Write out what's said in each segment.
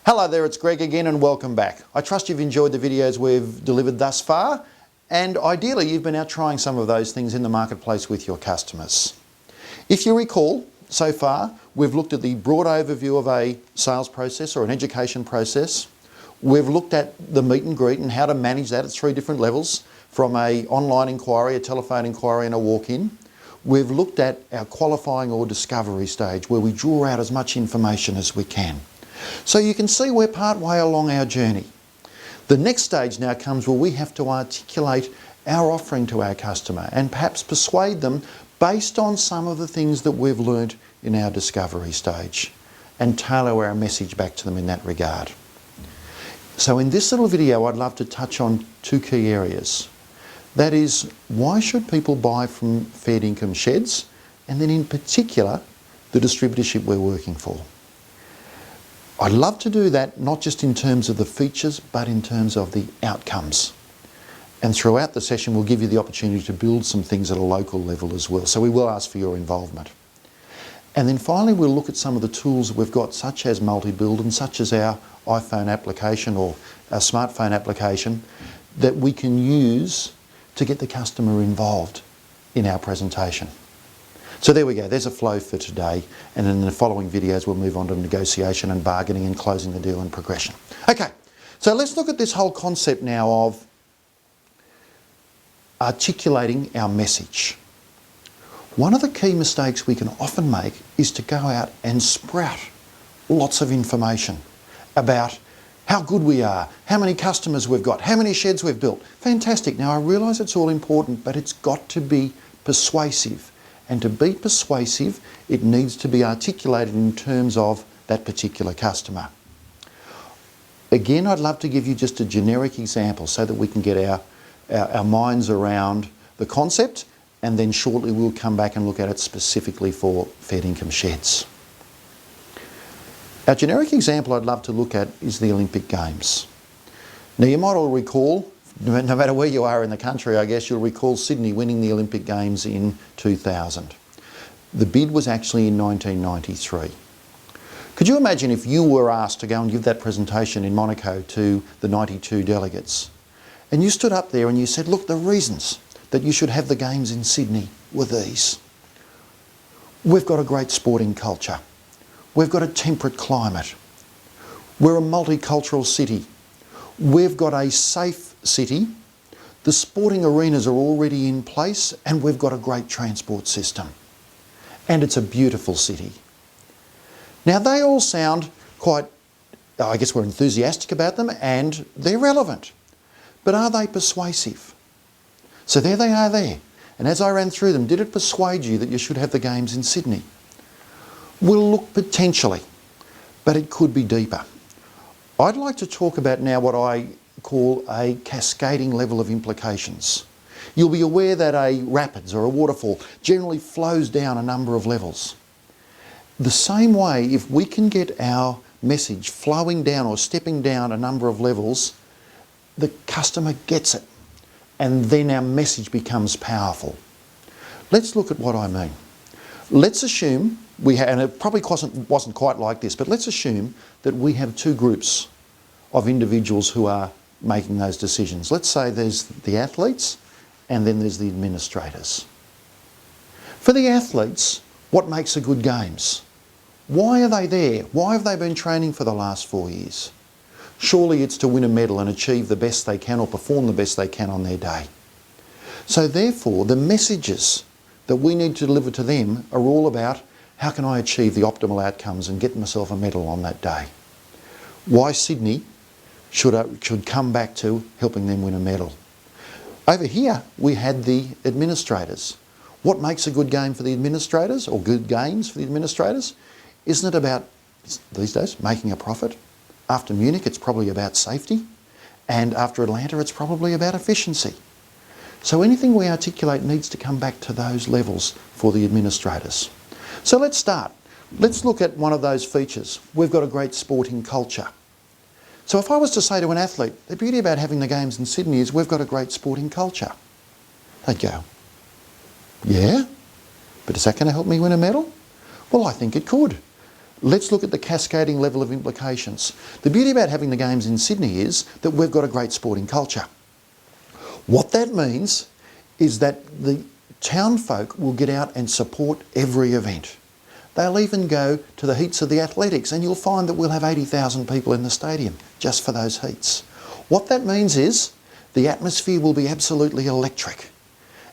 Hello there, it's Greg again and welcome back. I trust you've enjoyed the videos we've delivered thus far, and ideally you've been out trying some of those things in the marketplace with your customers. If you recall, so far we've looked at the broad overview of a sales process or an education process. We've looked at the meet and greet and how to manage that at 3 different levels, from an online inquiry, a telephone inquiry and a walk-in. We've looked at our qualifying or discovery stage, where we draw out as much information as we can. So you can see we're part way along our journey. The next stage now comes where we have to articulate our offering to our customer and perhaps persuade them based on some of the things that we've learnt in our discovery stage, and tailor our message back to them in that regard. So in this little video I'd love to touch on 2 key areas. That is, why should people buy from Fair Dinkum sheds, and then in particular the distributorship we're working for. I'd love to do that not just in terms of the features but in terms of the outcomes. And throughout the session we'll give you the opportunity to build some things at a local level as well, so we will ask for your involvement. And then finally we'll look at some of the tools we've got, such as multi-build and such as our iPhone application or our smartphone application, that we can use to get the customer involved in our presentation. So there we go, there's a flow for today, and in the following videos we'll move on to negotiation and bargaining and closing the deal and progression. Okay, so let's look at this whole concept now of articulating our message. One of the key mistakes we can often make is to go out and sprout lots of information about how good we are, how many customers we've got, how many sheds we've built. Fantastic. Now I realise it's all important, but it's got to be persuasive. And to be persuasive, it needs to be articulated in terms of that particular customer. Again, I'd love to give you just a generic example so that we can get our minds around the concept, and then shortly we'll come back and look at it specifically for Fair Dinkum sheds. Our generic example I'd love to look at is the Olympic Games. Now you might all recall, no matter where you are in the country, I guess you'll recall Sydney winning the Olympic Games in 2000. The bid was actually in 1993. Could you imagine if you were asked to go and give that presentation in Monaco to the 92 delegates, and you stood up there and you said, look, the reasons that you should have the Games in Sydney were these. We've got a great sporting culture. We've got a temperate climate. We're a multicultural city. We've got a safe city. The sporting arenas are already in place, and we've got a great transport system. And it's a beautiful city. Now they all sound quite, I guess we're enthusiastic about them and they're relevant. But are they persuasive? So there they are there. And as I ran through them, did it persuade you that you should have the Games in Sydney? We'll look potentially, but it could be deeper. I'd like to talk about now what I call a cascading level of implications. You'll be aware that a rapids or a waterfall generally flows down a number of levels. The same way, if we can get our message flowing down or stepping down a number of levels, the customer gets it, and then our message becomes powerful. Let's look at what I mean. Let's assume we have, and it probably wasn't quite like this, but let's assume that we have 2 groups of individuals who are making those decisions. Let's say there's the athletes and then there's the administrators. For the athletes, what makes a good Games? Why are they there? Why have they been training for the last 4 years? Surely it's to win a medal and achieve the best they can or perform the best they can on their day. So therefore, the messages that we need to deliver to them are all about, how can I achieve the optimal outcomes and get myself a medal on that day? Why Sydney should come back to helping them win a medal. Over here we had the administrators. What makes a good game for the administrators, or good games for the administrators? Isn't it about, these days, making a profit? After Munich it's probably about safety, and after Atlanta it's probably about efficiency. So anything we articulate needs to come back to those levels for the administrators. So let's start. Let's look at one of those features. We've got a great sporting culture. So if I was to say to an athlete, the beauty about having the Games in Sydney is we've got a great sporting culture, they'd go, yeah, but is that going to help me win a medal? Well, I think it could. Let's look at the cascading level of implications. The beauty about having the games in Sydney is that we've got a great sporting culture. What that means is that the town folk will get out and support every event. They'll even go to the heats of the athletics, and you'll find that we'll have 80,000 people in the stadium just for those heats. What that means is the atmosphere will be absolutely electric.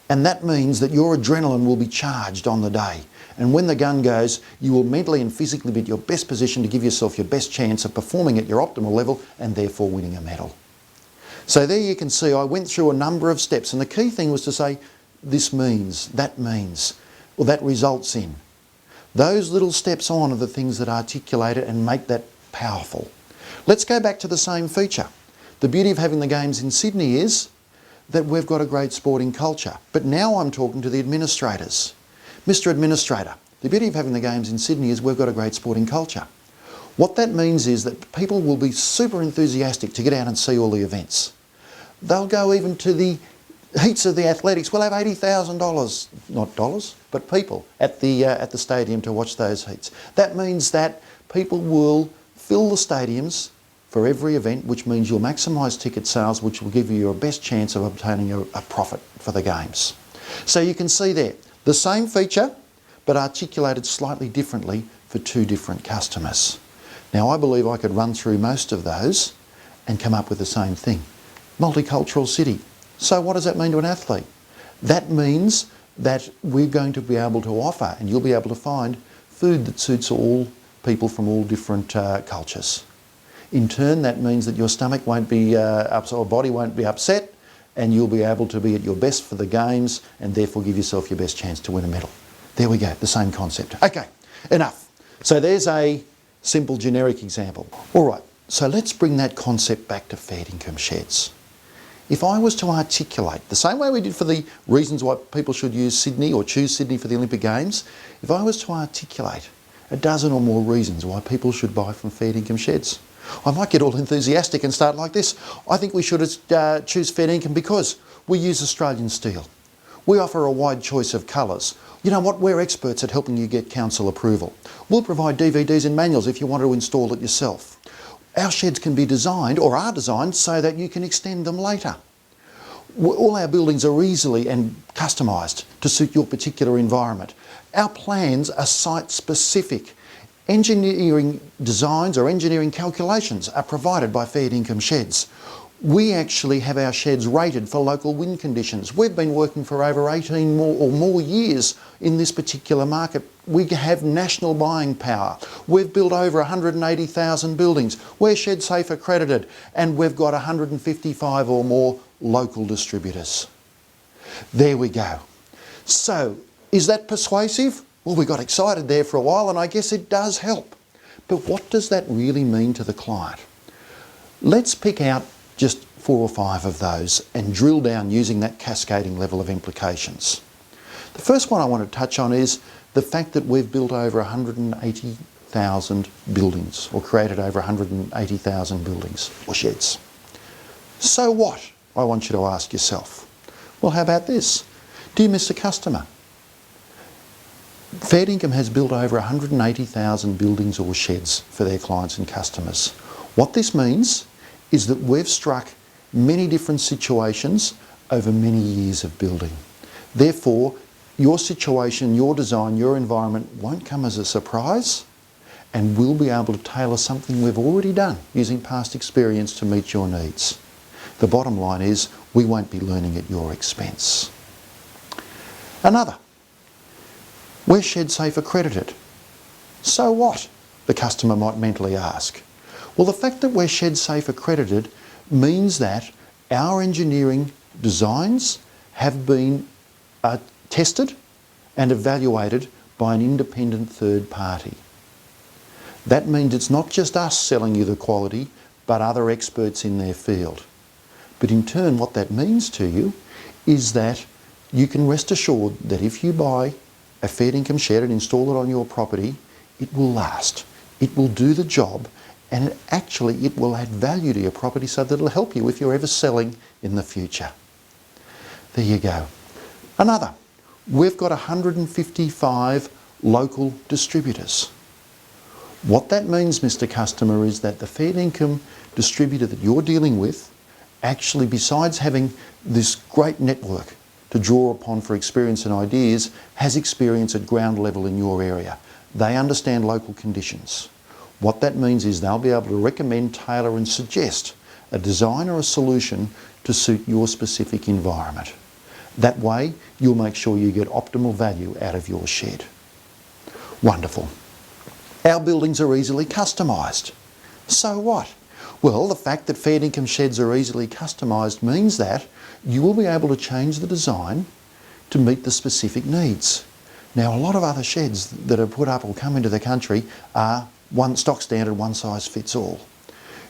And that means that your adrenaline will be charged on the day. And when the gun goes, you will mentally and physically be at your best position to give yourself your best chance of performing at your optimal level and therefore winning a medal. So there you can see I went through a number of steps, and the key thing was to say, this means, or that results in. Those little steps on are the things that articulate it and make that powerful. Let's go back to the same feature. The beauty of having the games in Sydney is that we've got a great sporting culture. But now I'm talking to the administrators. Mr. Administrator, the beauty of having the games in Sydney is we've got a great sporting culture. What that means is that people will be super enthusiastic to get out and see all the events. They'll go even to the heats of the athletics. We'll have $80,000, not dollars, but people at the stadium to watch those heats. That means that people will fill the stadiums for every event, which means you'll maximise ticket sales, which will give you your best chance of obtaining a profit for the games. So you can see there, the same feature, but articulated slightly differently for two different customers. Now I believe I could run through most of those and come up with the same thing. Multicultural city. So what does that mean to an athlete? That means that we're going to be able to offer, and you'll be able to find, food that suits all people from all different cultures. In turn, that means that your stomach won't be upset, or body won't be upset, and you'll be able to be at your best for the games and therefore give yourself your best chance to win a medal. There we go, the same concept. Okay, enough. So there's a simple generic example. All right, so let's bring that concept back to fair income sheds. If I was to articulate, the same way we did for the reasons why people should use Sydney or choose Sydney for the Olympic Games, if I was to articulate a dozen or more reasons why people should buy from fair income sheds, I might get all enthusiastic and start like this. I think we should choose fair income because we use Australian steel. We offer a wide choice of colours. You know what, we're experts at helping you get council approval. We'll provide DVDs and manuals if you want to install it yourself. Our sheds can be designed, or are designed, so that you can extend them later. All our buildings are easily and customised to suit your particular environment. Our plans are site-specific. Engineering designs or engineering calculations are provided by fair income sheds. We actually have our sheds rated for local wind conditions. We've been working for over 18 or more years in this particular market. We have national buying power. We've built over 180,000 buildings. We're Shed Safe accredited, and we've got 155 or more local distributors. There we go. So, is that persuasive? Well, we got excited there for a while, and I guess it does help. But what does that really mean to the client? Let's pick out just 4 or 5 of those and drill down using that cascading level of implications. The first one I want to touch on is the fact that we've built over 180,000 buildings, or created over 180,000 buildings or sheds. So what? I want you to ask yourself. Well, how about this? Dear Mr. Customer, Fair Dinkum has built over 180,000 buildings or sheds for their clients and customers. What this means is that we've struck many different situations over many years of building. Therefore, your situation, your design, your environment won't come as a surprise, and we'll be able to tailor something we've already done using past experience to meet your needs. The bottom line is we won't be learning at your expense. Another, we're Shed Safe accredited. So what? The customer might mentally ask. Well, the fact that we're Shed Safe accredited means that our engineering designs have been tested and evaluated by an independent third party. That means it's not just us selling you the quality, but other experts in their field. But in turn, what that means to you is that you can rest assured that if you buy a fair income shed and install it on your property, it will last. It will do the job, and it will add value to your property so that it'll help you if you're ever selling in the future. There you go. Another, we've got 155 local distributors. What that means, Mr. Customer, is that the fair income distributor that you're dealing with actually, besides having this great network to draw upon for experience and ideas, has experience at ground level in your area. They understand local conditions. What that means is they'll be able to recommend, tailor and suggest a design or a solution to suit your specific environment. That way, you'll make sure you get optimal value out of your shed. Wonderful. Our buildings are easily customised. So what? Well, the fact that fair income sheds are easily customised means that you will be able to change the design to meet the specific needs. Now, a lot of other sheds that are put up or come into the country are one stock standard, one size fits all.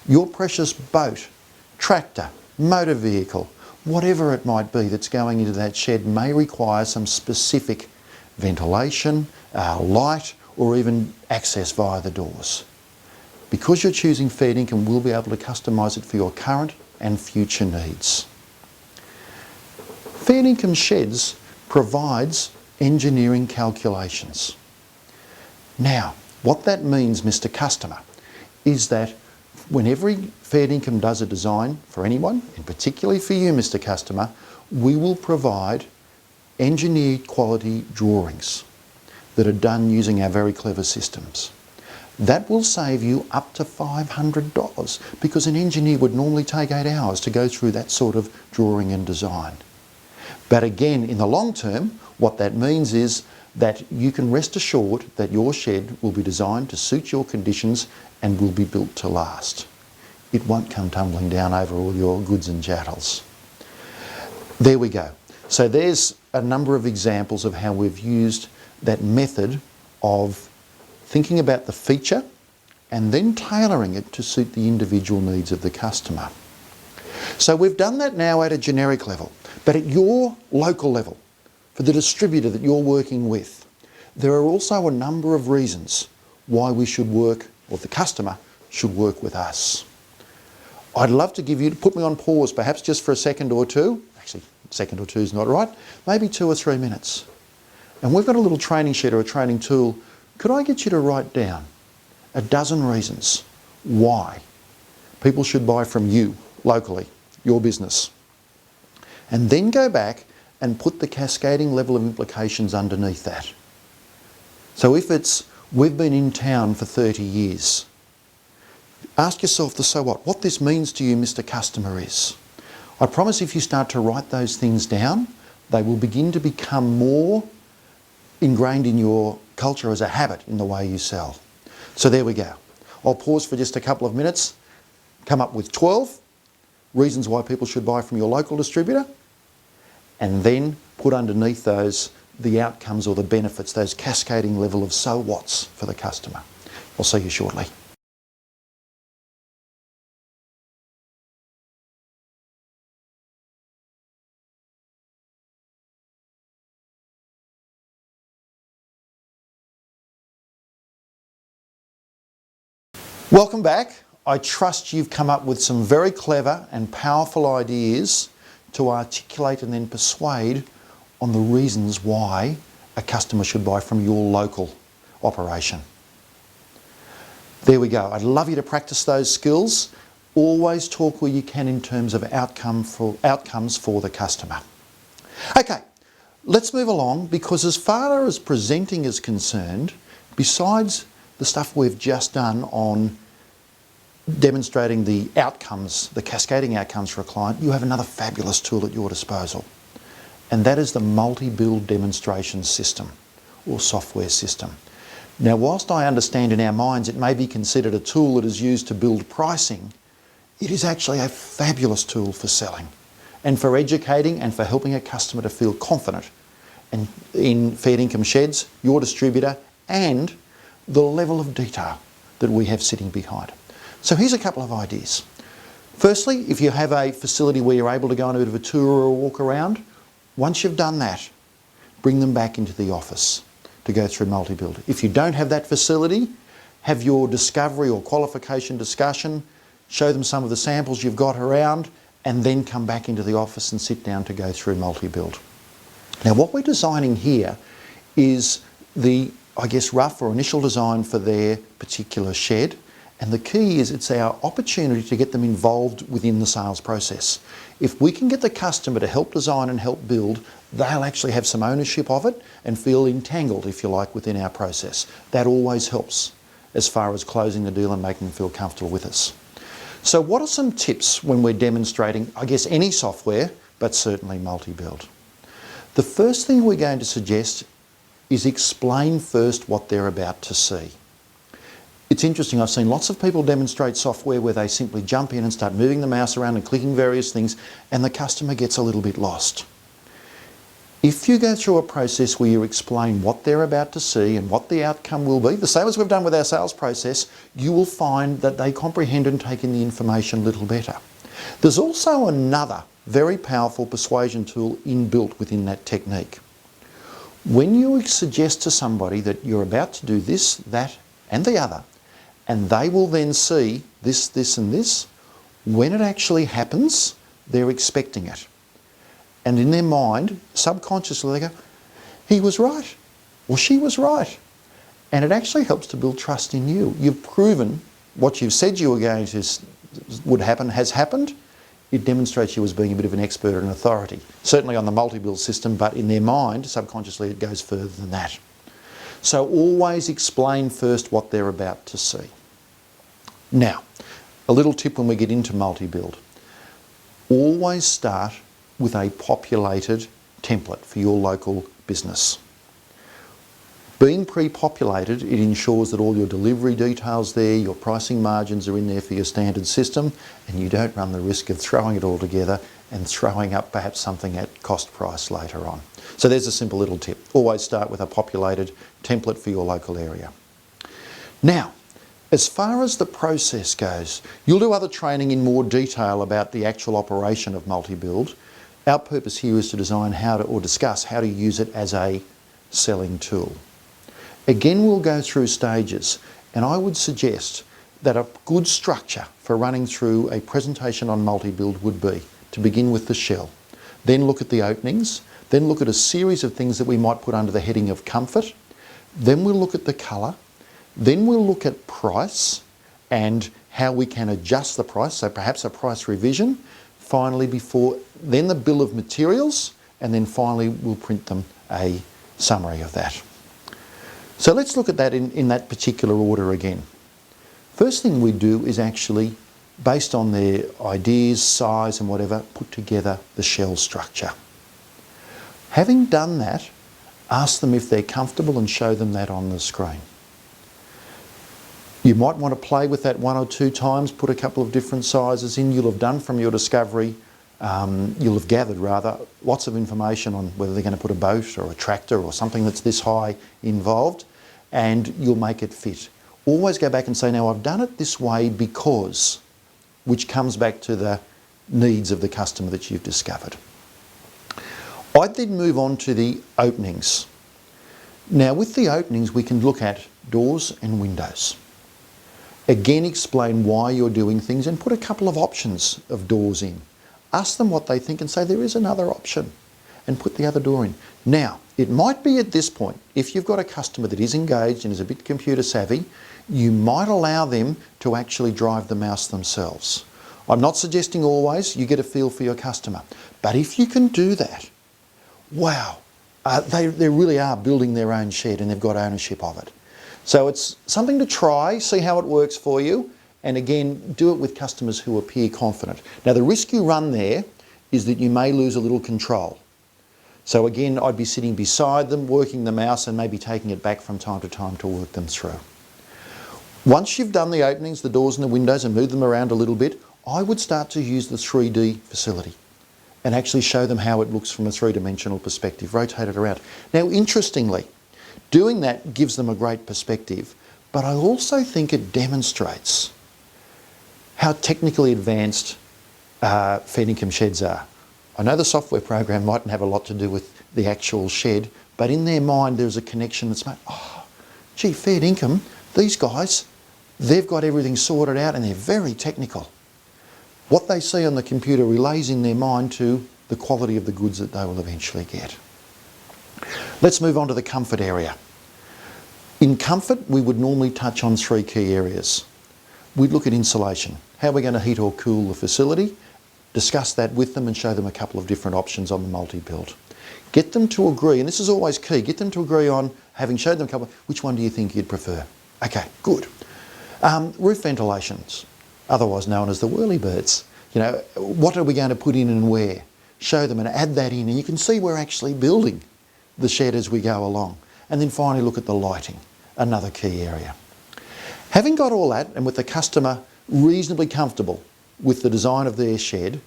Your precious boat, tractor, motor vehicle, whatever it might be that's going into that shed may require some specific ventilation, light, or even access via the doors. Because you're choosing fair income, we'll be able to customise it for your current and future needs. Fair income sheds provides engineering calculations. Now, what that means, Mr. Customer, is that whenever fair income does a design for anyone, and particularly for you, Mr. Customer, we will provide engineered quality drawings that are done using our very clever systems. That will save you up to $500 because an engineer would normally take 8 hours to go through that sort of drawing and design. But again, in the long term, what that means is that you can rest assured that your shed will be designed to suit your conditions and will be built to last. It won't come tumbling down over all your goods and chattels. There we go. So there's a number of examples of how we've used that method of thinking about the feature and then tailoring it to suit the individual needs of the customer. So we've done that now at a generic level, but at your local level, for the distributor that you're working with, there are also a number of reasons why we should work, or the customer should work with us. I'd love to give you, put me on pause perhaps just for a second or two. Actually, a second or two is not right. Maybe 2 or 3 minutes. And we've got a little training sheet or a training tool. Could I get you to write down a dozen reasons why people should buy from you locally, your business? And then go back and put the cascading level of implications underneath that. So if it's, we've been in town for 30 years, ask yourself the so what this means to you, Mr. Customer, is. I promise if you start to write those things down, they will begin to become more ingrained in your culture as a habit in the way you sell. So there we go. I'll pause for just a couple of minutes, come up with 12 reasons why people should buy from your local distributor, and then put underneath those the outcomes or the benefits, those cascading level of so whats for the customer. I'll see you shortly. Welcome back. I trust you've come up with some very clever and powerful ideas to articulate and then persuade on the reasons why a customer should buy from your local operation. There we go. I'd love you to practice those skills. Always talk where you can in terms of outcomes for the customer. Okay, let's move along, because as far as presenting is concerned, besides the stuff we've just done on demonstrating the outcomes, the cascading outcomes for a client, you have another fabulous tool at your disposal. And that is the multi-build demonstration system or software system. Now, whilst I understand in our minds it may be considered a tool that is used to build pricing, it is actually a fabulous tool for selling and for educating and for helping a customer to feel confident in fair income sheds, your distributor, and the level of detail that we have sitting behind. So here's a couple of ideas. Firstly, if you have a facility where you're able to go on a bit of a tour or a walk around, once you've done that, bring them back into the office to go through multi-build. If you don't have that facility, have your discovery or qualification discussion, show them some of the samples you've got around, and then come back into the office and sit down to go through multi-build. Now, what we're designing here is the I guess, rough or initial design for their particular shed. And the key is it's our opportunity to get them involved within the sales process. If we can get the customer to help design and help build, they'll actually have some ownership of it and feel entangled, if you like, within our process. That always helps as far as closing the deal and making them feel comfortable with us. So what are some tips when we're demonstrating, I guess, any software, but certainly multi-build? The first thing we're going to suggest is explain first what they're about to see. It's interesting, I've seen lots of people demonstrate software where they simply jump in and start moving the mouse around and clicking various things, and the customer gets a little bit lost. If you go through a process where you explain what they're about to see and what the outcome will be, the same as we've done with our sales process, you will find that they comprehend and take in the information a little better. There's also another very powerful persuasion tool inbuilt within that technique. When you suggest to somebody that you're about to do this, that and the other, and they will then see this, this and this, when it actually happens, they're expecting it. And in their mind, subconsciously they go, he was right, or she was right. And it actually helps to build trust in you. You've proven what you've said you were going to would happen has happened. It demonstrates you as being a bit of an expert and authority. Certainly on the multi-build system, but in their mind, subconsciously it goes further than that. So always explain first what they're about to see. Now, a little tip when we get into multi-build. Always start with a populated template for your local business. Being pre-populated, it ensures that all your delivery details there, your pricing margins are in there for your standard system, and you don't run the risk of throwing it all together and throwing up perhaps something at cost price later on. So there's a simple little tip. Always start with a populated template for your local area. Now, as far as the process goes, you'll do other training in more detail about the actual operation of multi-build. Our purpose here is to design how to, or discuss how to use it as a selling tool. Again, we'll go through stages, and I would suggest that a good structure for running through a presentation on multi-build would be to begin with the shell, then look at the openings, then look at a series of things that we might put under the heading of comfort, then we'll look at the colour, then we'll look at price and how we can adjust the price, so perhaps a price revision, finally then the bill of materials, and then finally we'll print them a summary of that. So let's look at that in that particular order again. First thing we do is actually, based on their ideas, size and whatever, put together the shell structure. Having done that, ask them if they're comfortable and show them that on the screen. You might want to play with that one or two times, put a couple of different sizes in. You'll have done from your discovery, you'll have gathered rather, lots of information on whether they're going to put a boat or a tractor or something that's this high involved, and you'll make it fit. Always go back and say, now I've done it this way because, which comes back to the needs of the customer that you've discovered. I'd then move on to the openings. Now with the openings we can look at doors and windows. Again, explain why you're doing things and put a couple of options of doors in. Ask them what they think and say there is another option, and put the other door in. Now, it might be at this point, if you've got a customer that is engaged and is a bit computer savvy, you might allow them to actually drive the mouse themselves. I'm not suggesting always, you get a feel for your customer. But if you can do that, wow, they really are building their own shed and they've got ownership of it. So it's something to try, see how it works for you, and again, do it with customers who appear confident. Now the risk you run there is that you may lose a little control. So again, I'd be sitting beside them, working the mouse and maybe taking it back from time to time to work them through. Once you've done the openings, the doors and the windows and moved them around a little bit, I would start to use the 3D facility and actually show them how it looks from a three-dimensional perspective, rotate it around. Now interestingly, doing that gives them a great perspective, but I also think it demonstrates how technically advanced fair dinkum sheds are. I know the software program mightn't have a lot to do with the actual shed, but in their mind there's a connection that's made, oh, gee, fair dinkum, these guys, they've got everything sorted out and they're very technical. What they see on the computer relays in their mind to the quality of the goods that they will eventually get. Let's move on to the comfort area. In comfort, we would normally touch on 3 key areas. We'd look at insulation, how we're going to heat or cool the facility, discuss that with them and show them a couple of different options on the multi-build. Get them to agree, and this is always key, get them to agree on, having showed them a couple, which one do you think you'd prefer? Okay, good. Roof ventilations, otherwise known as the whirlybirds. You know, what are we going to put in and where? Show them and add that in, and you can see we're actually building the shed as we go along. And then finally look at the lighting, another key area. Having got all that, and with the customer reasonably comfortable with the design of their shed,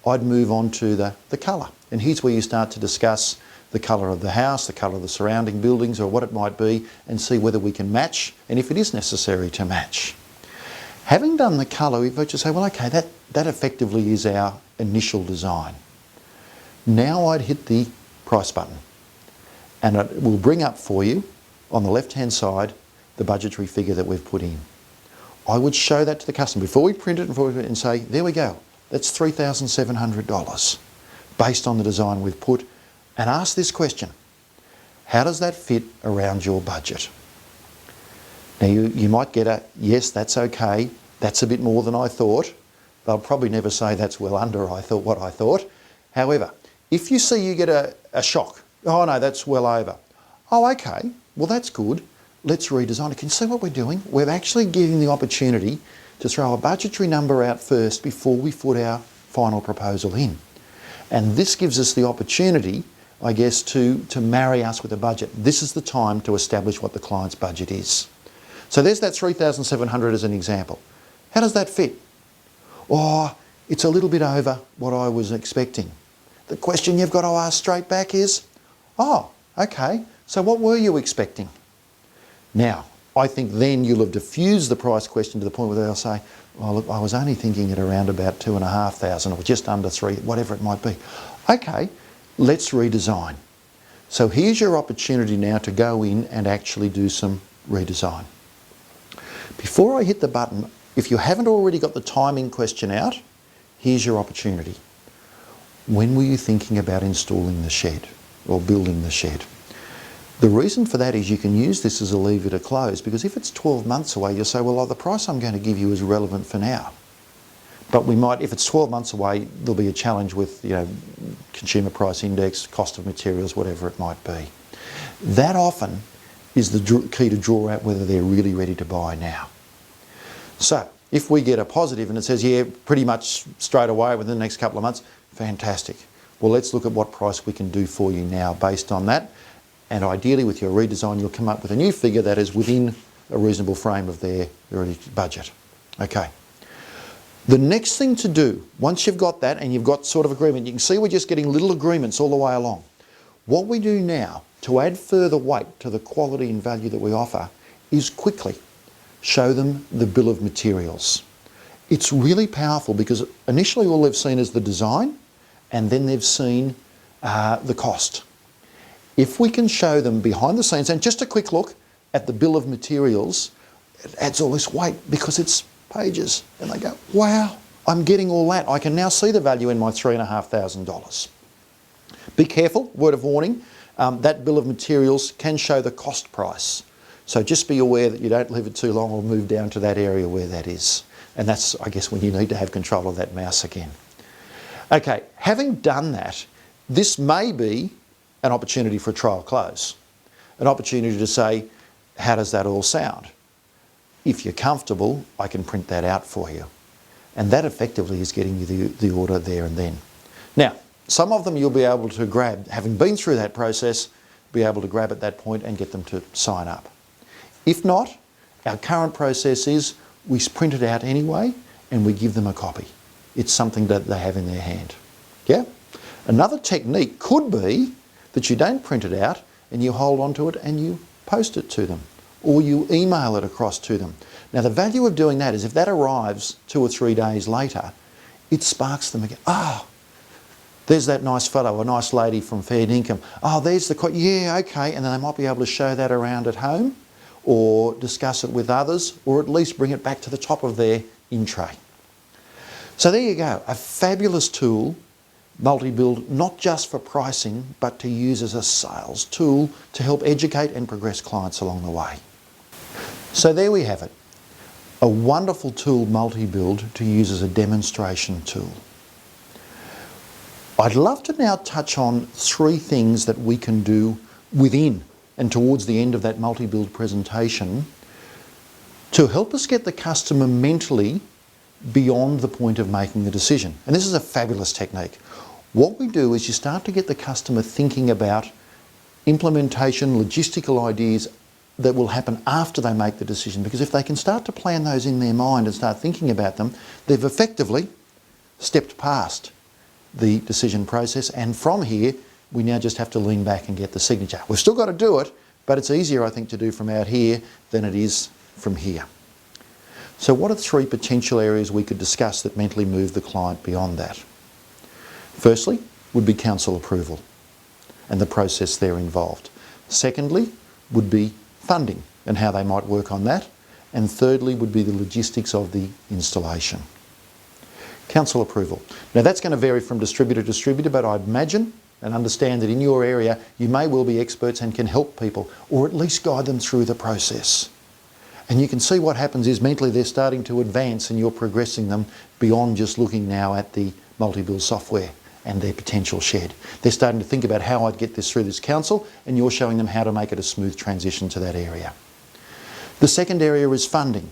I'd move on to the colour. And here's where you start to discuss the colour of the house, the colour of the surrounding buildings or what it might be, and see whether we can match, and if it is necessary to match. Having done the colour, we just say, well, okay, that effectively is our initial design. Now I'd hit the price button, and it will bring up for you on the left-hand side the budgetary figure that we've put in. I would show that to the customer before we print it and say, there we go, that's $3,700 based on the design we've put, and ask this question: how does that fit around your budget? Now you might get a, yes, that's okay, that's a bit more than I thought. They'll probably never say that's well under what I thought. However, if you see you get a shock, oh no, that's well over. Oh, okay, well that's good. Let's redesign it. Can you see what we're doing? We're actually giving the opportunity to throw a budgetary number out first before we put our final proposal in. And this gives us the opportunity, I guess, to marry us with a budget. This is the time to establish what the client's budget is. So there's that $3,700 as an example. How does that fit? Oh, it's a little bit over what I was expecting. The question you've got to ask straight back is, oh, okay, so what were you expecting? Now, I think then you'll have diffused the price question to the point where they'll say, well, look, I was only thinking at around about $2,500 or just under $3,000, whatever it might be. Okay, let's redesign. So here's your opportunity now to go in and actually do some redesign. Before I hit the button, if you haven't already got the timing question out, here's your opportunity. When were you thinking about installing the shed or building the shed? The reason for that is you can use this as a lever to close, because if it's 12 months away, you'll say, well, the price I'm going to give you is relevant for now. But we might, if it's 12 months away, there'll be a challenge with, you know, consumer price index, cost of materials, whatever it might be. That often is the key to draw out whether they're really ready to buy now. So if we get a positive and it says, yeah, pretty much straight away within the next couple of months, fantastic. Well, let's look at what price we can do for you now based on that. And ideally with your redesign, you'll come up with a new figure that is within a reasonable frame of their budget. Okay. The next thing to do, once you've got that and you've got sort of agreement, you can see we're just getting little agreements all the way along. What we do now to add further weight to the quality and value that we offer is quickly show them the bill of materials. It's really powerful because initially all they've seen is the design and then they've seen the cost. If we can show them behind the scenes, and just a quick look at the bill of materials, it adds all this weight because it's pages. And they go, wow, I'm getting all that. I can now see the value in my $3,500. Be careful, word of warning, that bill of materials can show the cost price. So just be aware that you don't leave it too long or move down to that area where that is. And that's, I guess, when you need to have control of that mouse again. Okay, having done that, this may be an opportunity for a trial close. An opportunity to say, how does that all sound? If you're comfortable, I can print that out for you. And that effectively is getting you the order there and then. Now, some of them you'll be able to grab, having been through that process, be able to grab at that point and get them to sign up. If not, our current process is we print it out anyway and we give them a copy. It's something that they have in their hand. Yeah? Another technique could be that you don't print it out and you hold on to it and you post it to them or you email it across to them. Now the value of doing that is if that arrives 2 or 3 days later, it sparks them again. Oh, there's that nice fellow, a nice lady from Fair Dinkum. Oh, there's the, yeah, okay. And then they might be able to show that around at home or discuss it with others or at least bring it back to the top of their in-tray. So there you go, a fabulous tool, multi-build, not just for pricing, but to use as a sales tool to help educate and progress clients along the way. So there we have it. A wonderful tool, multi-build, to use as a demonstration tool. I'd love to now touch on 3 things that we can do within and towards the end of that multi-build presentation to help us get the customer mentally beyond the point of making the decision. And this is a fabulous technique. What we do is you start to get the customer thinking about implementation, logistical ideas that will happen after they make the decision, because if they can start to plan those in their mind and start thinking about them, they've effectively stepped past the decision process, and from here we now just have to lean back and get the signature. We've still got to do it, but it's easier, I think, to do from out here than it is from here. So what are 3 potential areas we could discuss that mentally move the client beyond that? Firstly would be council approval and the process there involved. Secondly would be funding and how they might work on that. And thirdly would be the logistics of the installation. Council approval. Now that's going to vary from distributor to distributor, but I'd imagine and understand that in your area you may well be experts and can help people, or at least guide them through the process. And you can see what happens is mentally they're starting to advance and you're progressing them beyond just looking now at the multi-build software and their potential shed. They're starting to think about how I'd get this through this council, and you're showing them how to make it a smooth transition to that area. The second area is funding.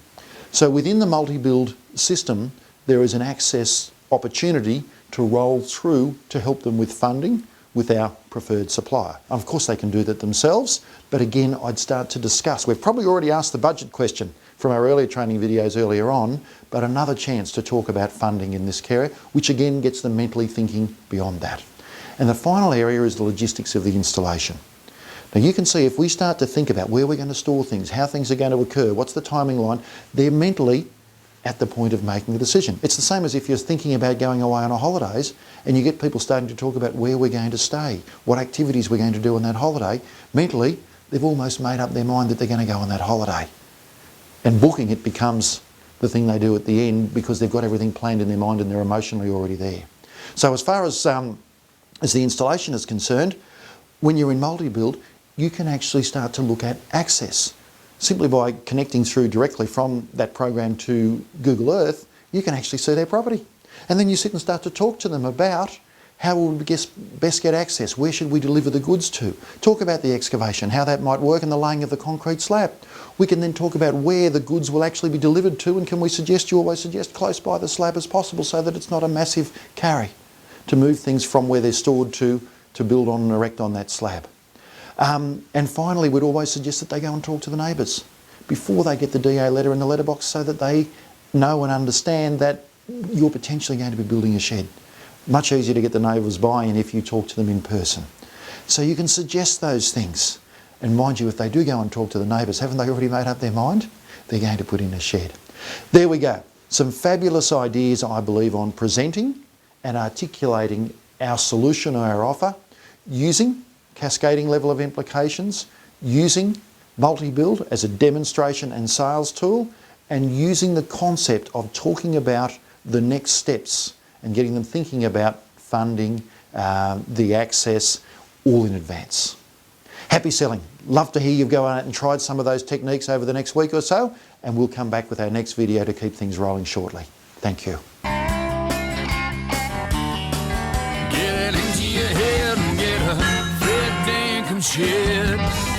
So within the multi-build system, there is an access opportunity to roll through to help them with funding with our preferred supplier. Of course they can do that themselves, but again I'd start to discuss. We've probably already asked the budget question from our earlier training videos earlier on, but another chance to talk about funding in this area, which again gets them mentally thinking beyond that. And the final area is the logistics of the installation. Now you can see if we start to think about where we're going to store things, how things are going to occur, what's the timing line, they're mentally at the point of making the decision. It's the same as if you're thinking about going away on a holidays and you get people starting to talk about where we're going to stay, what activities we're going to do on that holiday. Mentally, they've almost made up their mind that they're going to go on that holiday. And booking it becomes the thing they do at the end because they've got everything planned in their mind and they're emotionally already there. So as far as the installation is concerned, when you're in multi-build, you can actually start to look at access. Simply by connecting through directly from that program to Google Earth, you can actually see their property. And then you sit and start to talk to them about how will we best get access, where should we deliver the goods to, talk about the excavation, how that might work and the laying of the concrete slab. We can then talk about where the goods will actually be delivered to, and can we suggest, you always suggest close by the slab as possible so that it's not a massive carry to move things from where they're stored to build on and erect on that slab. And finally, we'd always suggest that they go and talk to the neighbours before they get the DA letter in the letterbox so that they know and understand that you're potentially going to be building a shed. Much easier to get the neighbours buy-in if you talk to them in person. So you can suggest those things. And mind you, if they do go and talk to the neighbours, haven't they already made up their mind? They're going to put in a shed. There we go. Some fabulous ideas, I believe, on presenting and articulating our solution or our offer using cascading level of implications, using multi-build as a demonstration and sales tool, and using the concept of talking about the next steps and getting them thinking about funding, the access, all in advance. Happy selling. Love to hear you've gone out and tried some of those techniques over the next week or so, and we'll come back with our next video to keep things rolling shortly. Thank you. Get it into your head and get a Dinkum shed.